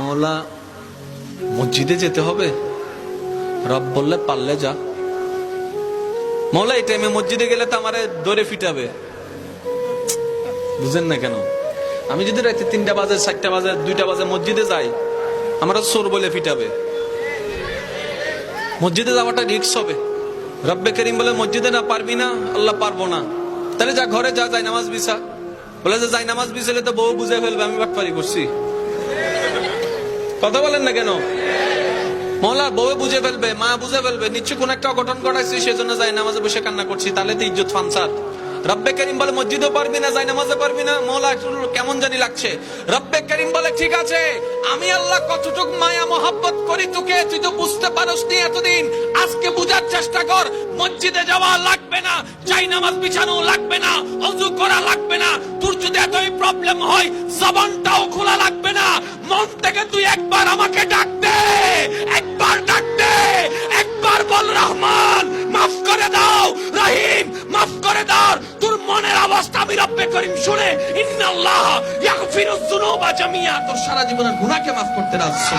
মৌলা মসজিদে যেতে হবে, রব বললে পারলে যা। মৌলা এই টাইমে মসজিদে গেলে তো আমারে দৌড়ে ফিটাবে। বুঝেন না কেন? আমি যদি রাতে 3টা বাজে, 4টা বাজে, 2টা বাজে মসজিদে যাই, আমরা চোর বলে ফিটাবে। মসজিদে যাওয়াটা রিস্ক হবে। রব্বে করিম বলে মসজিদে না পারবি না, আল্লাহ পারবো না, তাহলে যা ঘরে যা, যাই নামাজ বিছা। বলে যে যাই নামাজ বিছালে তো বউ বুঝে ফেলবে আমি বাটপারি করছি। কথা বলেন না কেন? মৌলা বউ বুঝে ফেলবে, মা বুঝে ফেলবে, নিশ্চয় কোন একটা অঘটন ঘটাইছি, সেজন্য যাই নামাজে বসে কান্না করছি, তাহলে তো ইজ্জত ফানসাদ। রব্বে করিম বলে মসজিদেও পারবি না, যাই নামাজে পারবি না। মৌলা কেমন জানি লাগছে। রব্বে করিম বলে ঠিক আছে, আমি আল্লাহ কতটুক মায়া মহব্বত করি তোকে, তুই তো বুঝতে পারস নি এতদিন, আজকে বুঝার চেষ্টা কর। মসজিদে যাওয়া লাগবে না, যাই নামাজ বিছানো লাগবে না, ওযু করা লাগবে না। তোর যদি এতই প্রবলেম হয়, জবানটাও খোলা লাগবে না। মন থেকে তুই একবার আমাকে ডাক দে, একবার ডাক দে, একবার বল রহমান মাফ করে দাও, রহিম মাফ করে দাও। তোর মনের অবস্থা আমি রব্বে করিম শুনে, ইন্নাল্লাহ ইয়াগফিরুয যুনুবা জামিয়া, তোর সারা জীবনের গুনাহকে মাফ করতে রাজি।